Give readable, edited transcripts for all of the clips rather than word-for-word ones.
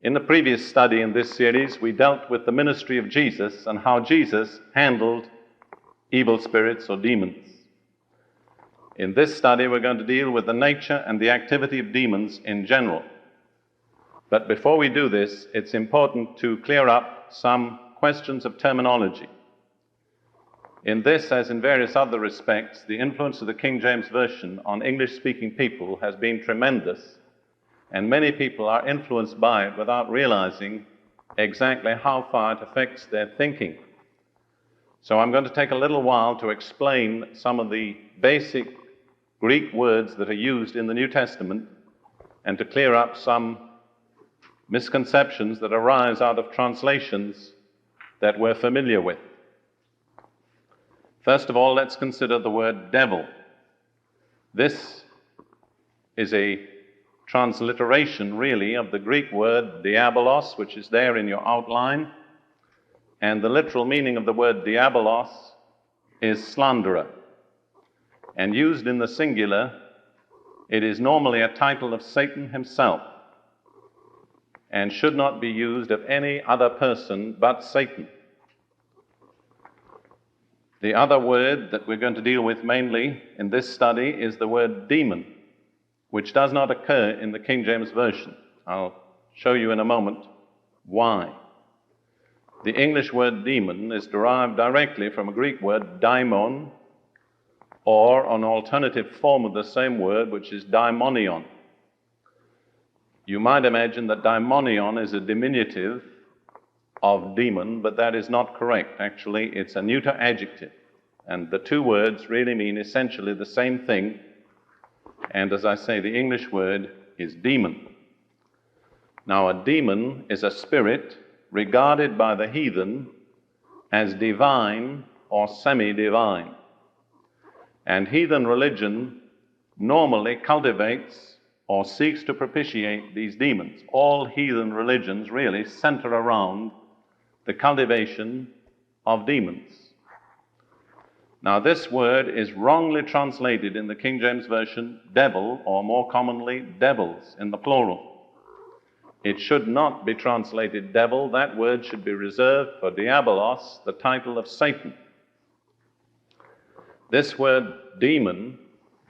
In the previous study in this series, we dealt with the ministry of Jesus and how Jesus handled evil spirits or demons. In this study, we're going to deal with the nature and the activity of demons in general. But before we do this, it's important to clear up some questions of terminology. In this, as in various other respects, the influence of the King James Version on English-speaking people has been tremendous, and many people are influenced by it without realizing exactly how far it affects their thinking. So I'm going to take a little while to explain some of the basic Greek words that are used in the New Testament and to clear up some misconceptions that arise out of translations that we're familiar with. First of all, let's consider the word devil. This is a transliteration, really, of the Greek word diabolos, which is there in your outline. And the literal meaning of the word diabolos is slanderer. And used in the singular, it is normally a title of Satan himself and should not be used of any other person but Satan. The other word that we're going to deal with mainly in this study is the word demon, which does not occur in the King James Version. I'll show you in a moment why. The English word demon is derived directly from a Greek word daimon, or an alternative form of the same word, which is daimonion. You might imagine that daimonion is a diminutive of demon, but that is not correct. Actually, it's a neuter adjective, and the two words really mean essentially the same thing. And as I say, the English word is demon. Now, a demon is a spirit regarded by the heathen as divine or semi-divine. And heathen religion normally cultivates or seeks to propitiate these demons. All heathen religions really center around the cultivation of demons. Now, this word is wrongly translated in the King James Version, devil, or more commonly, devils, in the plural. It should not be translated devil. That word should be reserved for diabolos, the title of Satan. This word demon,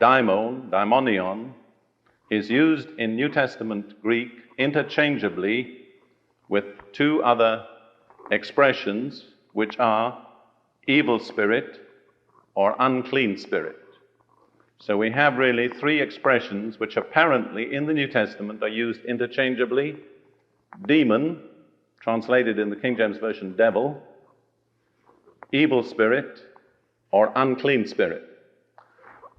daimon, daimonion, is used in New Testament Greek interchangeably with two other expressions, which are evil spirit or unclean spirit. So we have really three expressions which apparently in the New Testament are used interchangeably: demon, translated in the King James Version devil, evil spirit, or unclean spirit.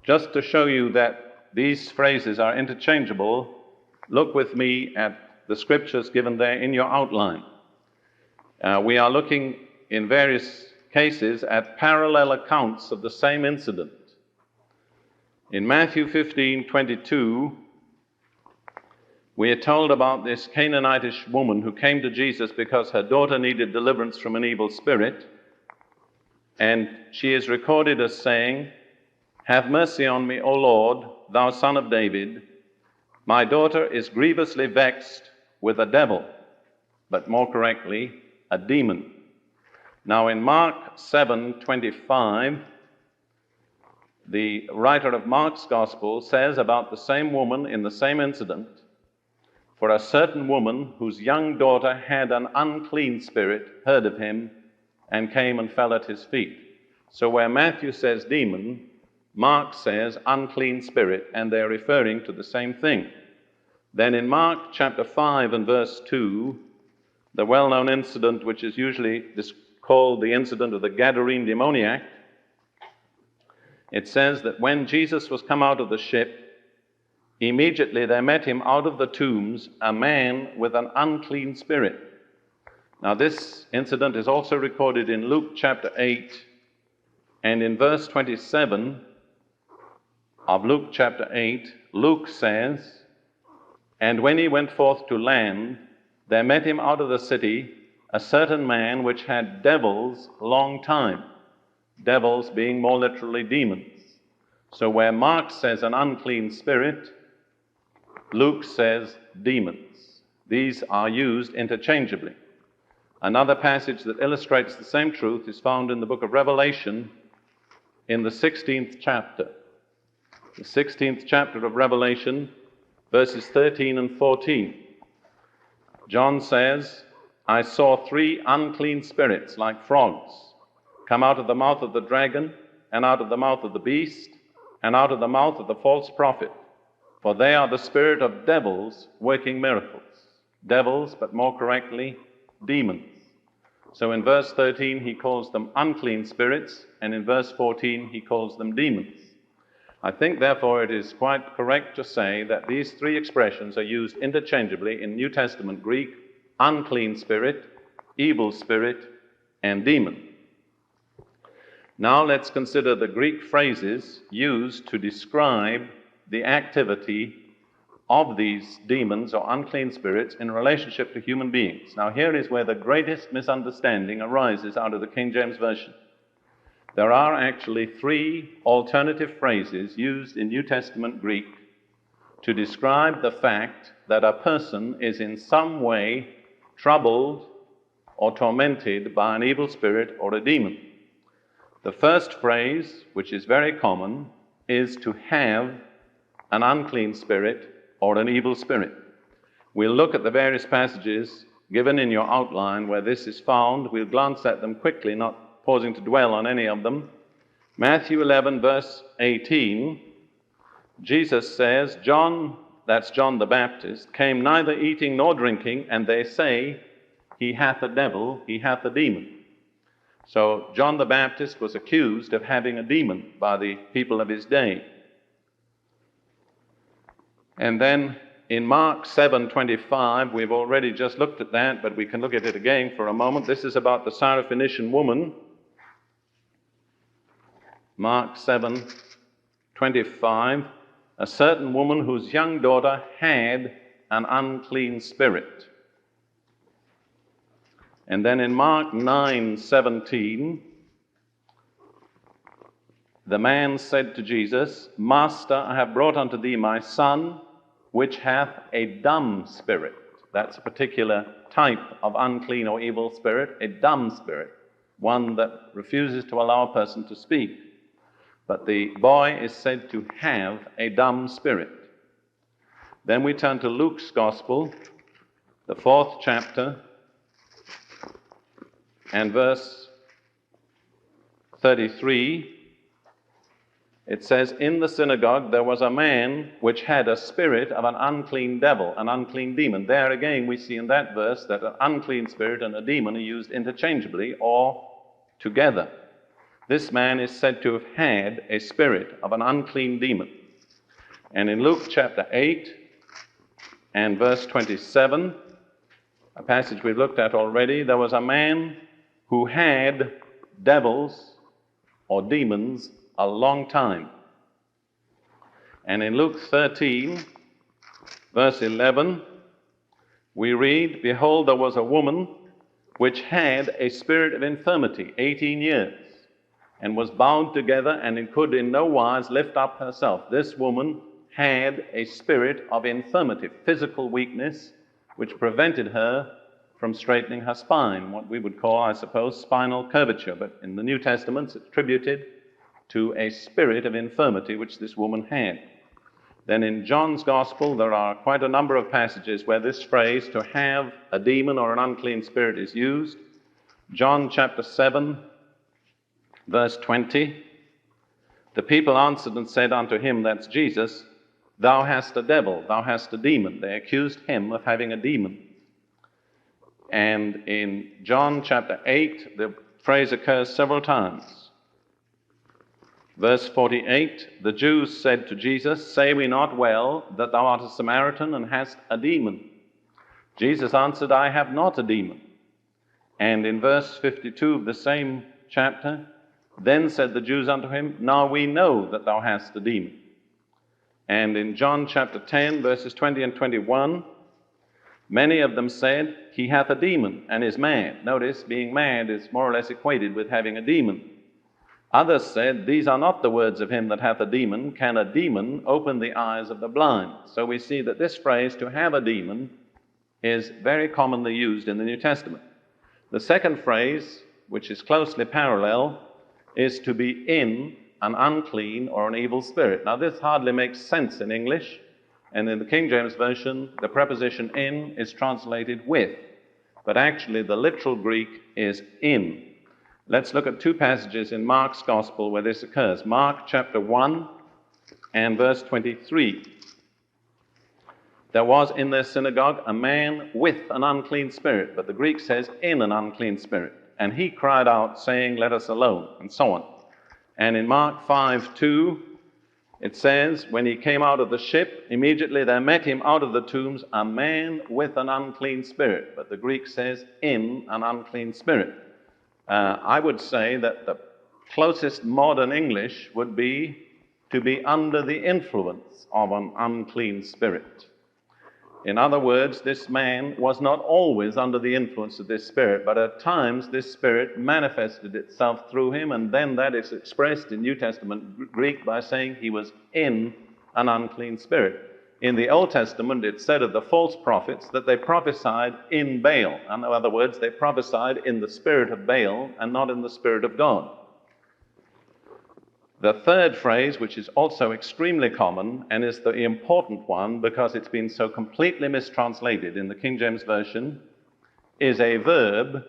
Just to show you that these phrases are interchangeable, look with me at the scriptures given there in your outline. We are looking in various cases at parallel accounts of the same incident. In Matthew 15:22, we are told about this Canaanitish woman who came to Jesus because her daughter needed deliverance from an evil spirit. And she is recorded as saying, "Have mercy on me, O Lord, thou Son of David. My daughter is grievously vexed with a devil," but more correctly, a demon. Now in Mark 7:25, the writer of Mark's Gospel says about the same woman in the same incident, "For a certain woman whose young daughter had an unclean spirit heard of him and came and fell at his feet." So where Matthew says demon, Mark says unclean spirit, and they're referring to the same thing. Then in Mark chapter 5 and verse 2, the well-known incident which is usually called the incident of the Gadarene demoniac, it says that when Jesus was come out of the ship, immediately there met him out of the tombs a man with an unclean spirit. Now this incident is also recorded in Luke chapter 8, and in verse 27 of Luke chapter 8, Luke says, "And when he went forth to land, there met him out of the city a certain man which had devils long time," devils being more literally demons. So where Mark says an unclean spirit, Luke says demons. These are used interchangeably. Another passage that illustrates the same truth is found in the book of Revelation in the 16th chapter. The 16th chapter of Revelation, verses 13 and 14. John says, I saw 3 unclean spirits like frogs come out of the mouth of the dragon, and out of the mouth of the beast, and out of the mouth of the false prophet. For they are the spirit of devils working miracles. Devils, but more correctly, demons. So in verse 13 he calls them unclean spirits, and in verse 14 he calls them demons. I think therefore it is quite correct to say that these 3 expressions are used interchangeably in New Testament Greek: unclean spirit, evil spirit, and demon. Now let's consider the Greek phrases used to describe the activity of these demons or unclean spirits in relationship to human beings. Now here is where the greatest misunderstanding arises out of the King James Version. There are actually 3 alternative phrases used in New Testament Greek to describe the fact that a person is in some way troubled or tormented by an evil spirit or a demon. The first phrase, which is very common, is to have an unclean spirit or an evil spirit. We'll look at the various passages given in your outline where this is found. We'll glance at them quickly, not pausing to dwell on any of them. Matthew 11, verse 18, Jesus says, John, that's John the Baptist, came neither eating nor drinking, and they say, he hath a devil, he hath a demon. So John the Baptist was accused of having a demon by the people of his day. And then in Mark 7:25, we've already just looked at that, but we can look at it again for a moment. This is about the Syrophoenician woman. Mark 7:25, a certain woman whose young daughter had an unclean spirit. And then in Mark 9:17, the man said to Jesus, Master, I have brought unto thee my son, which hath a dumb spirit. That's a particular type of unclean or evil spirit, a dumb spirit, one that refuses to allow a person to speak. But the boy is said to have a dumb spirit. Then we turn to Luke's Gospel, the 4th chapter, and verse 33. It says, in the synagogue there was a man which had a spirit of an unclean devil, an unclean demon. There again we see in that verse that an unclean spirit and a demon are used interchangeably or together. This man is said to have had a spirit of an unclean demon. And in Luke chapter 8 and verse 27, a passage we've looked at already, there was a man who had devils or demons a long time. And in Luke 13, verse 11, we read, behold, there was a woman which had a spirit of infirmity 18 years, and was bound together, and could in no wise lift up herself. This woman had a spirit of infirmity, physical weakness, which prevented her from straightening her spine, what we would call, I suppose, spinal curvature. But in the New Testament, it's attributed to a spirit of infirmity which this woman had. Then in John's Gospel, there are quite a number of passages where this phrase, to have a demon or an unclean spirit, is used. John chapter 7, verse 20, the people answered and said unto him, that's Jesus, thou hast a devil, thou hast a demon. They accused him of having a demon. And in John chapter 8, the phrase occurs several times. Verse 48, the Jews said to Jesus, say we not well that thou art a Samaritan and hast a demon? Jesus answered, I have not a demon. And in verse 52 of the same chapter, then said the Jews unto him, now we know that thou hast a demon. And in John chapter 10, verses 20 and 21, many of them said, he hath a demon and is mad. Notice, being mad is more or less equated with having a demon. Others said, these are not the words of him that hath a demon. Can a demon open the eyes of the blind? So we see that this phrase, to have a demon, is very commonly used in the New Testament. The second phrase, which is closely parallel, is to be in an unclean or an evil spirit. Now, this hardly makes sense in English, and in the King James Version, the preposition in is translated with, but actually the literal Greek is in. Let's look at two passages in Mark's Gospel where this occurs. Mark chapter 1 and verse 23. There was in their synagogue a man with an unclean spirit, but the Greek says in an unclean spirit. And he cried out, saying, "Let us alone," and so on. And in Mark 5:2, it says, when he came out of the ship, immediately there met him out of the tombs a man with an unclean spirit. But the Greek says in an unclean spirit. I would say that the closest modern English would be to be under the influence of an unclean spirit. In other words, this man was not always under the influence of this spirit, but at times this spirit manifested itself through him, and then that is expressed in New Testament Greek by saying he was in an unclean spirit. In the Old Testament, it said of the false prophets that they prophesied in Baal. In other words, they prophesied in the spirit of Baal and not in the spirit of God. The third phrase, which is also extremely common and is the important one because it's been so completely mistranslated in the King James Version, is a verb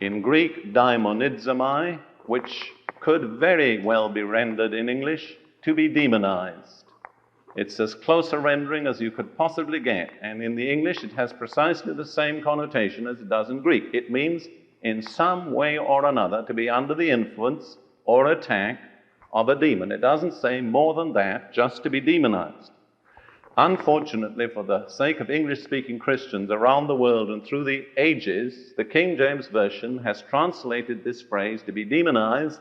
in Greek, demonizomai, which could very well be rendered in English to be demonized. It's as close a rendering as you could possibly get, and in the English it has precisely the same connotation as it does in Greek. It means in some way or another to be under the influence or attack of a demon. It doesn't say more than that, just to be demonized. Unfortunately, for the sake of English-speaking Christians around the world and through the ages, the King James Version has translated this phrase to be demonized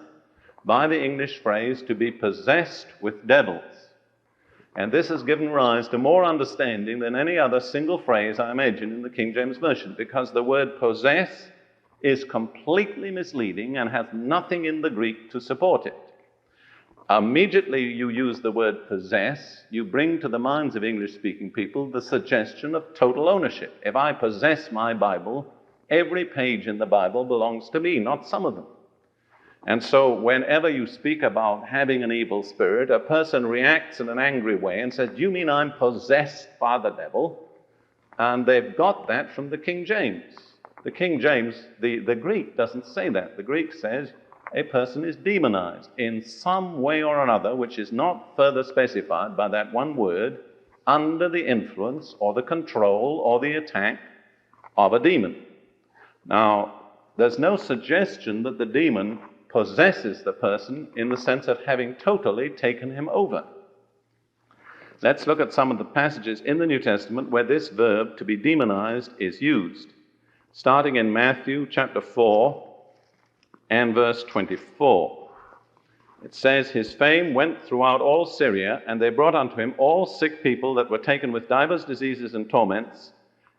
by the English phrase to be possessed with devils. And this has given rise to more understanding than any other single phrase I imagine in the King James Version, because the word possess is completely misleading and has nothing in the Greek to support it. Immediately you use the word possess, you bring to the minds of English-speaking people the suggestion of total ownership. If I possess my Bible, every page in the Bible belongs to me, not some of them. And so whenever you speak about having an evil spirit, a person reacts in an angry way and says, "Do you mean I'm possessed by the devil?" And they've got that from the King James. The King James, the Greek doesn't say that. The Greek says a person is demonized in some way or another, which is not further specified by that one word, under the influence or the control or the attack of a demon. Now, there's no suggestion that the demon possesses the person in the sense of having totally taken him over. Let's look at some of the passages in the New Testament where this verb, to be demonized, is used. Starting in Matthew chapter 4, and verse 24. It says, "His fame went throughout all Syria, and they brought unto him all sick people that were taken with divers diseases and torments,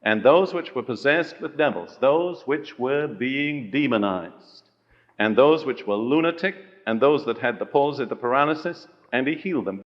and those which were possessed with devils, those which were being demonized, and those which were lunatic, and those that had the palsy, the paralysis, and he healed them."